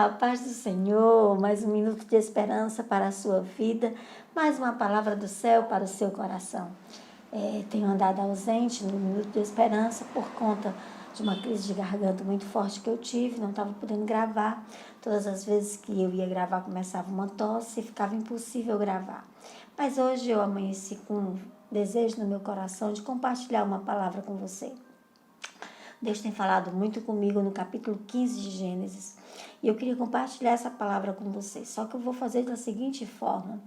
A paz do Senhor, mais um minuto de esperança para a sua vida, mais uma palavra do céu para o seu coração. Tenho andado ausente no minuto de esperança por conta de uma crise de garganta muito forte que eu tive, não estava podendo gravar. Todas as vezes que eu ia gravar começava uma tosse e ficava impossível gravar. Mas hoje eu amanheci com um desejo no meu coração de compartilhar uma palavra com você. Deus tem falado muito comigo no capítulo 15 de Gênesis. E eu queria compartilhar essa palavra com vocês. Só que eu vou fazer da seguinte forma.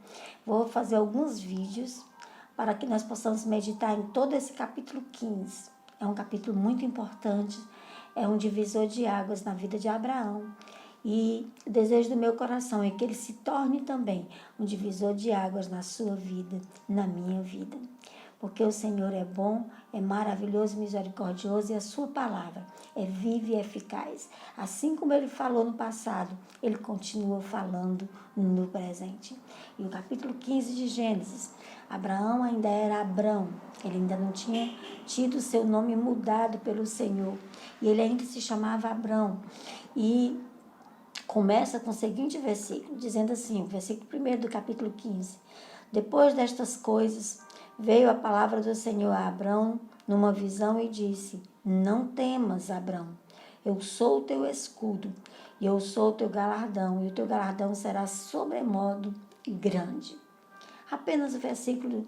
Vou fazer alguns vídeos para que nós possamos meditar em todo esse capítulo 15. É um capítulo muito importante. É um divisor de águas na vida de Abraão. E o desejo do meu coração é que ele se torne também um divisor de águas na sua vida, na minha vida. Porque o Senhor é bom, é maravilhoso e misericordioso e a sua palavra é viva e eficaz. Assim como ele falou no passado, ele continua falando no presente. E o capítulo 15 de Gênesis, Abraão ainda era Abrão, ele ainda não tinha tido seu nome mudado pelo Senhor. E ele ainda se chamava Abrão. E começa com o seguinte versículo, dizendo assim, o versículo 1 do capítulo 15. Depois destas coisas, veio a palavra do Senhor a Abrão numa visão e disse: Não temas, Abrão, eu sou o teu escudo, e eu sou o teu galardão, e o teu galardão será sobremodo grande. Apenas o versículo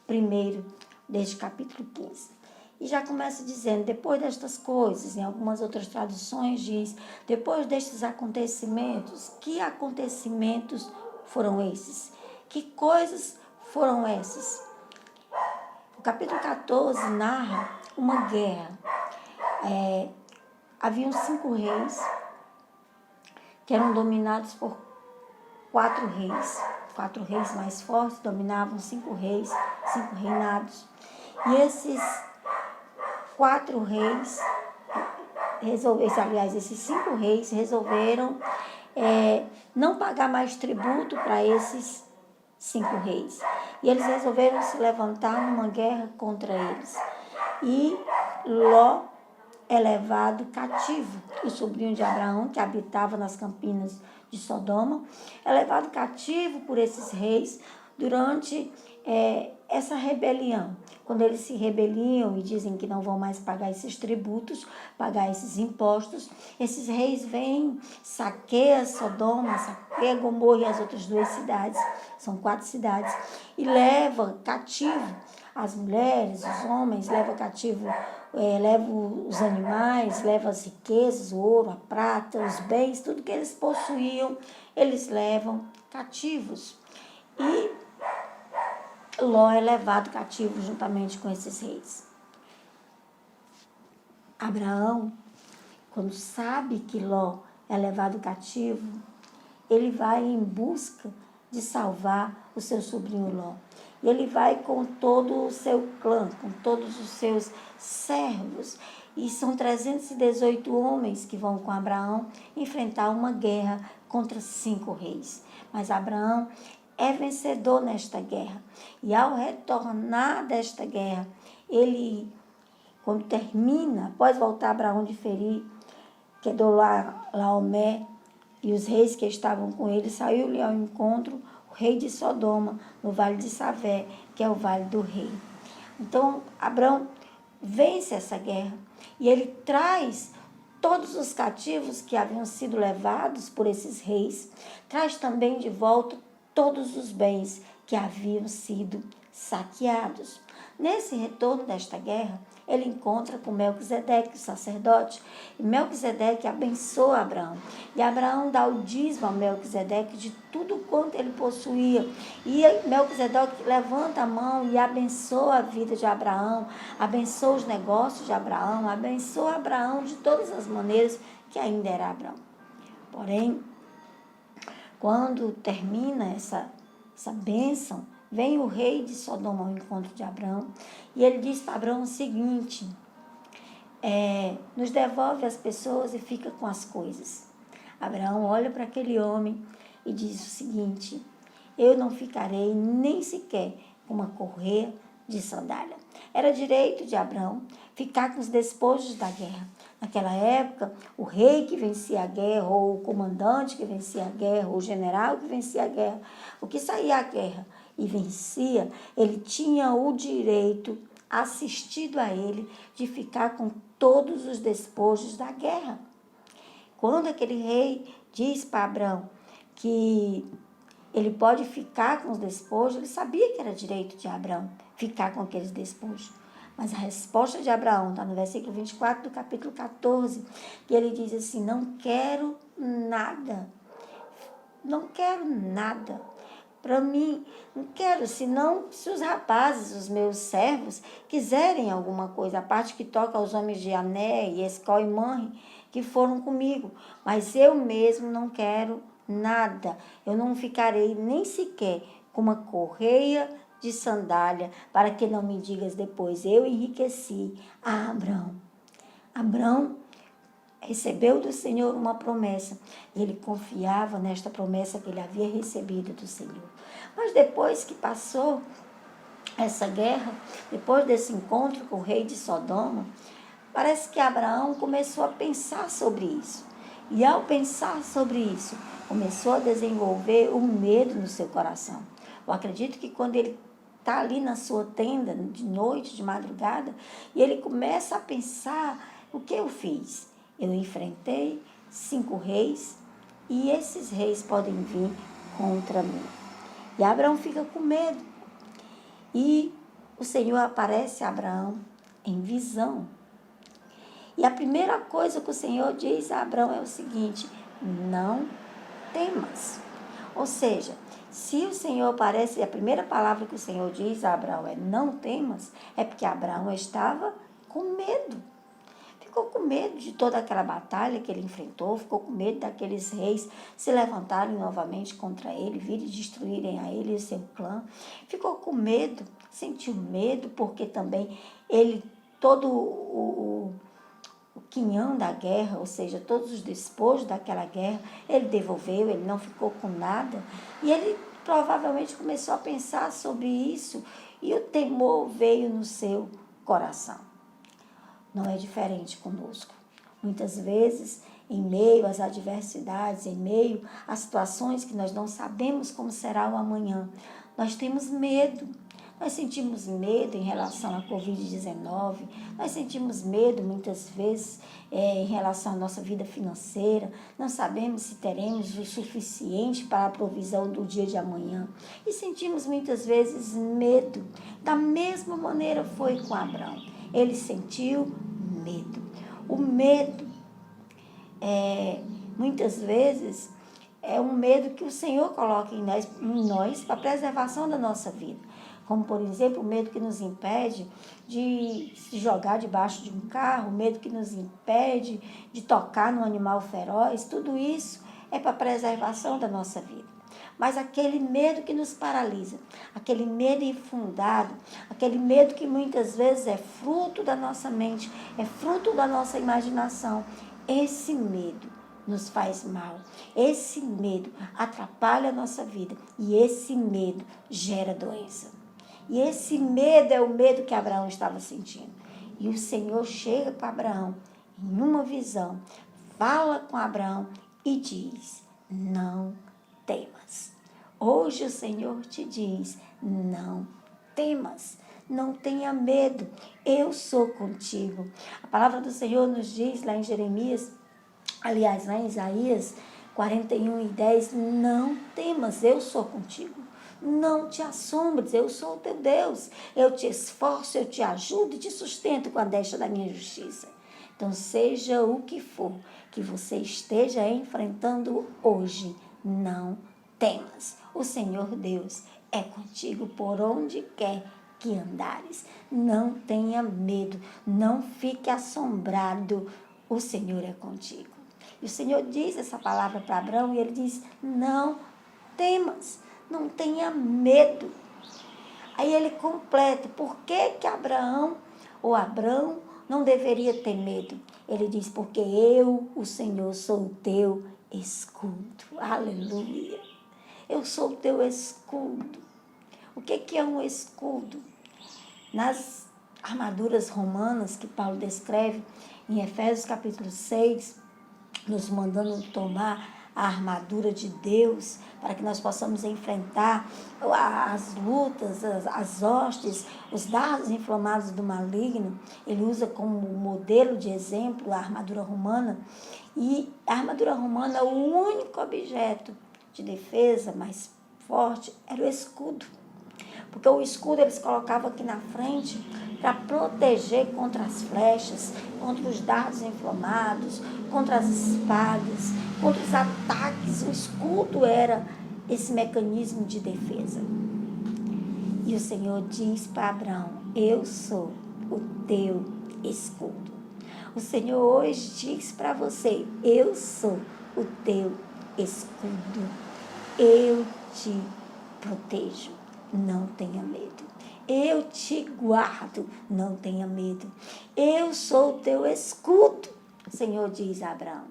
1 deste capítulo 15. E já começa dizendo, depois destas coisas, em algumas outras traduções diz, depois destes acontecimentos, que acontecimentos foram esses? Que coisas foram essas? O capítulo 14 narra uma guerra. Haviam 5 reis que eram dominados por 4 reis. 4 reis mais fortes dominavam 5 reis, 5 reinados. E esses 4 reis, esses 5 reis resolveram não pagar mais tributo para esses 5 reis. E eles resolveram se levantar numa guerra contra eles. E Ló é levado cativo. O sobrinho de Abraão, que habitava nas campinas de Sodoma, é levado cativo por esses reis durante essa rebelião. Quando eles se rebeliam e dizem que não vão mais pagar esses tributos, pagar esses impostos, esses reis vêm, saqueiam Sodoma, saqueiam Gomorra e as outras 2 cidades, são 4 cidades, e levam cativo as mulheres, os homens, levam cativo, levam os animais, levam as riquezas, o ouro, a prata, os bens, tudo que eles possuíam, eles levam cativos. E Ló é levado cativo juntamente com esses reis. Abraão, quando sabe que Ló é levado cativo, ele vai em busca de salvar o seu sobrinho Ló. E ele vai com todo o seu clã, com todos os seus servos. E são 318 homens que vão com Abraão enfrentar uma guerra contra 5 reis. Mas Abraão é vencedor nesta guerra. E ao retornar desta guerra, ele, quando termina, após voltar Abraão de ferir, Quedorlaomé e os reis que estavam com ele, saiu-lhe ao encontro o rei de Sodoma, no vale de Savé, que é o vale do rei. Então, Abraão vence essa guerra e ele traz todos os cativos que haviam sido levados por esses reis, traz também de volta todos os bens que haviam sido saqueados. Nesse retorno desta guerra, ele encontra com Melquisedeque, o sacerdote, e Melquisedeque abençoa Abraão. E Abraão dá o dízimo a Melquisedeque de tudo quanto ele possuía. E Melquisedeque levanta a mão e abençoa a vida de Abraão, abençoa os negócios de Abraão, abençoa Abraão de todas as maneiras que ainda era Abraão. Porém, quando termina essa bênção, vem o rei de Sodoma ao encontro de Abraão e ele diz para Abraão o seguinte: nos devolve as pessoas e fica com as coisas. Abraão olha para aquele homem e diz o seguinte: eu não ficarei nem sequer com uma correia de sandália. Era direito de Abraão ficar com os despojos da guerra. Naquela época, o rei que vencia a guerra, ou o comandante que vencia a guerra, ou o general que vencia a guerra, o que saía à guerra e vencia, ele tinha o direito, assistido a ele, de ficar com todos os despojos da guerra. Quando aquele rei diz para Abrão que ele pode ficar com os despojos, ele sabia que era direito de Abrão ficar com aqueles despojos. Mas a resposta de Abraão está no versículo 24 do capítulo 14, que ele diz assim: não quero nada, não quero nada para mim, não quero, senão se os rapazes, os meus servos, quiserem alguma coisa, a parte que toca aos homens de Ané e Escol e Manre, que foram comigo, mas eu mesmo não quero nada, eu não ficarei nem sequer com uma correia de sandália, para que não me digas depois, eu enriqueci a Abrão. Abrão recebeu do Senhor uma promessa, e ele confiava nesta promessa que ele havia recebido do Senhor. Mas depois que passou essa guerra, depois desse encontro com o rei de Sodoma, parece que Abraão começou a pensar sobre isso. E ao pensar sobre isso, começou a desenvolver o medo no seu coração. Eu acredito que quando ele está ali na sua tenda, de noite, de madrugada, e ele começa a pensar: o que eu fiz? Eu enfrentei 5 reis, e esses reis podem vir contra mim. E Abraão fica com medo. E o Senhor aparece a Abraão em visão. E a primeira coisa que o Senhor diz a Abraão é o seguinte: não temas. Ou seja, se o Senhor aparece, a primeira palavra que o Senhor diz a Abraão é não temas, é porque Abraão estava com medo. Ficou com medo de toda aquela batalha que ele enfrentou, ficou com medo daqueles reis se levantarem novamente contra ele, virem destruírem a ele e o seu clã. Ficou com medo, sentiu medo, porque também ele, todo o quinhão da guerra, ou seja, todos os despojos daquela guerra, ele devolveu, ele não ficou com nada. E ele provavelmente começou a pensar sobre isso, e o temor veio no seu coração. Não é diferente conosco. Muitas vezes, em meio às adversidades, em meio às situações que nós não sabemos como será o amanhã, nós temos medo. Nós sentimos medo em relação à Covid-19, nós sentimos medo muitas vezes em relação à nossa vida financeira, não sabemos se teremos o suficiente para a provisão do dia de amanhã. E sentimos muitas vezes medo. Da mesma maneira foi com Abraão. Ele sentiu medo. O medo, muitas vezes, é um medo que o Senhor coloca em nós para a preservação da nossa vida. Como, por exemplo, o medo que nos impede de se jogar debaixo de um carro, o medo que nos impede de tocar num animal feroz. Tudo isso é para a preservação da nossa vida. Mas aquele medo que nos paralisa, aquele medo infundado, aquele medo que muitas vezes é fruto da nossa mente, é fruto da nossa imaginação, esse medo nos faz mal, esse medo atrapalha a nossa vida e esse medo gera doença. E esse medo é o medo que Abraão estava sentindo. E o Senhor chega para Abraão em uma visão, fala com Abraão e diz: não temas. Hoje o Senhor te diz: não temas, não tenha medo, eu sou contigo. A palavra do Senhor nos diz lá em Jeremias, aliás, lá em Isaías 41:10, não temas, eu sou contigo. Não te assombres, eu sou o teu Deus. Eu te esforço, eu te ajudo e te sustento com a destra da minha justiça. Então, seja o que for que você esteja enfrentando hoje, não temas. O Senhor Deus é contigo por onde quer que andares. Não tenha medo, não fique assombrado. O Senhor é contigo. E o Senhor diz essa palavra para Abraão e ele diz: não temas. Não tenha medo. Aí ele completa: por que Abraão não deveria ter medo? Ele diz: porque eu, o Senhor, sou o teu escudo. Aleluia. Eu sou o teu escudo. O que é um escudo? Nas armaduras romanas que Paulo descreve, em Efésios capítulo 6, nos mandando tomar a armadura de Deus, para que nós possamos enfrentar as lutas, as hostes, os dardos inflamados do maligno. Ele usa como modelo de exemplo a armadura romana. E a armadura romana, o único objeto de defesa mais forte era o escudo. Porque o escudo eles colocavam aqui na frente para proteger contra as flechas, contra os dardos inflamados, contra as espadas, contra os ataques. O escudo era esse mecanismo de defesa. E o Senhor diz para Abraão: eu sou o teu escudo. O Senhor hoje diz para você: eu sou o teu escudo. Eu te protejo. Não tenha medo. Eu te guardo. Não tenha medo. Eu sou o teu escudo. O Senhor diz a Abraão.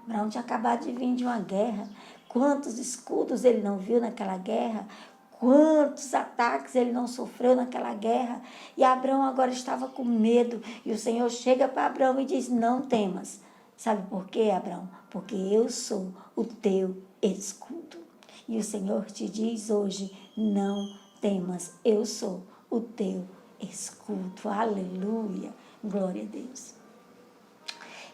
Abraão tinha acabado de vir de uma guerra. Quantos escudos ele não viu naquela guerra? Quantos ataques ele não sofreu naquela guerra? E Abraão agora estava com medo. E o Senhor chega para Abraão e diz: não temas. Sabe por quê, Abraão? Porque eu sou o teu escudo. E o Senhor te diz hoje: não temas, eu sou o teu escudo. Aleluia, glória a Deus.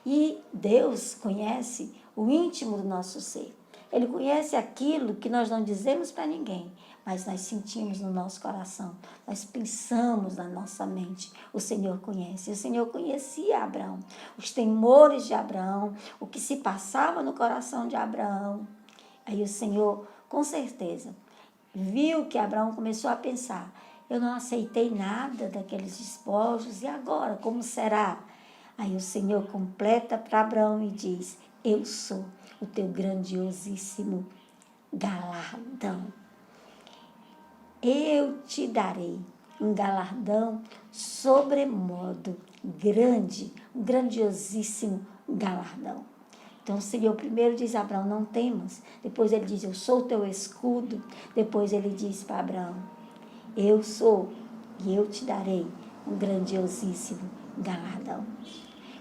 E Deus conhece o íntimo do nosso ser. Ele conhece aquilo que nós não dizemos para ninguém, mas nós sentimos no nosso coração, nós pensamos na nossa mente. O Senhor conhece. O Senhor conhecia Abraão, os temores de Abraão, o que se passava no coração de Abraão. Aí o Senhor, com certeza, viu que Abraão começou a pensar: eu não aceitei nada daqueles despojos, e agora, como será? Aí o Senhor completa para Abraão e diz: eu sou o teu grandiosíssimo galardão. Eu te darei um galardão sobremodo grande, um grandiosíssimo galardão. Então o Senhor primeiro diz a Abraão: não temas. Depois ele diz: eu sou o teu escudo. Depois ele diz para Abraão: eu sou e eu te darei um grandiosíssimo galardão.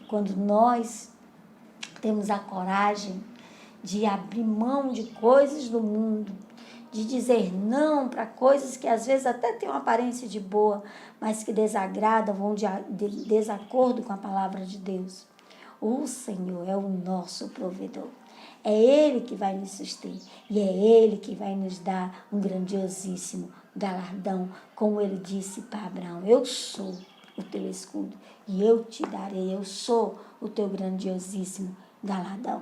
Quando nós temos a coragem de abrir mão de coisas do mundo, de dizer não para coisas que às vezes até têm uma aparência de boa, mas que desagradam, vão de desacordo com a palavra de Deus. O Senhor é o nosso provedor. É Ele que vai nos suster. E é Ele que vai nos dar um grandiosíssimo galardão. Como Ele disse para Abraão: eu sou o teu escudo e eu te darei. Eu sou o teu grandiosíssimo galardão.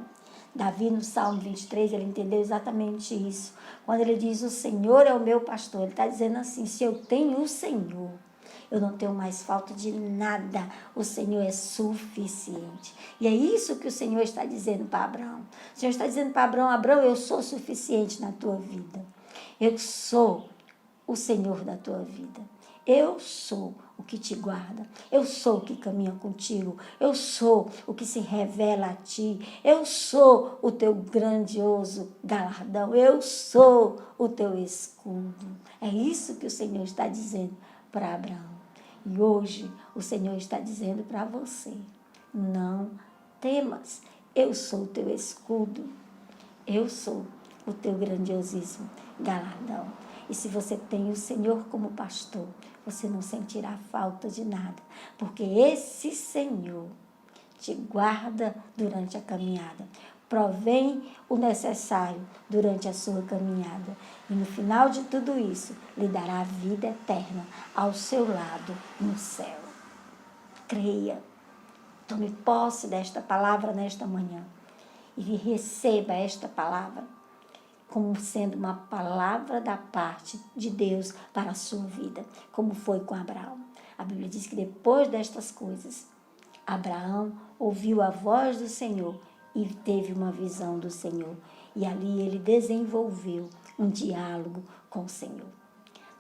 Davi, no Salmo 23, ele entendeu exatamente isso. Quando ele diz: o Senhor é o meu pastor, ele está dizendo assim: se eu tenho o Senhor, eu não tenho mais falta de nada. O Senhor é suficiente. E é isso que o Senhor está dizendo para Abraão. O Senhor está dizendo para Abraão: Abraão, eu sou suficiente na tua vida. Eu sou o Senhor da tua vida. Eu sou o que te guarda. Eu sou o que caminha contigo. Eu sou o que se revela a ti. Eu sou o teu grandioso galardão. Eu sou o teu escudo. É isso que o Senhor está dizendo para Abraão. E hoje o Senhor está dizendo para você: não temas. Eu sou o teu escudo. Eu sou o teu grandiosíssimo galardão. E se você tem o Senhor como pastor, você não sentirá falta de nada, porque esse Senhor te guarda durante a caminhada, provém o necessário durante a sua caminhada, e no final de tudo isso, lhe dará a vida eterna ao seu lado no céu. Creia, tome posse desta palavra nesta manhã e receba esta palavra como sendo uma palavra da parte de Deus para a sua vida, como foi com Abraão. A Bíblia diz que depois destas coisas, Abraão ouviu a voz do Senhor e teve uma visão do Senhor. E ali ele desenvolveu um diálogo com o Senhor.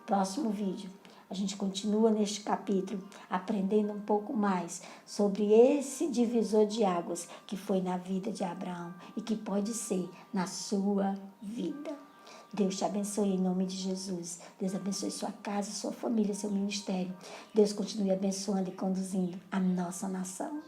Próximo vídeo, a gente continua neste capítulo, aprendendo um pouco mais sobre esse divisor de águas que foi na vida de Abraão e que pode ser na sua vida. Deus te abençoe em nome de Jesus. Deus abençoe sua casa, sua família, seu ministério. Deus continue abençoando e conduzindo a nossa nação.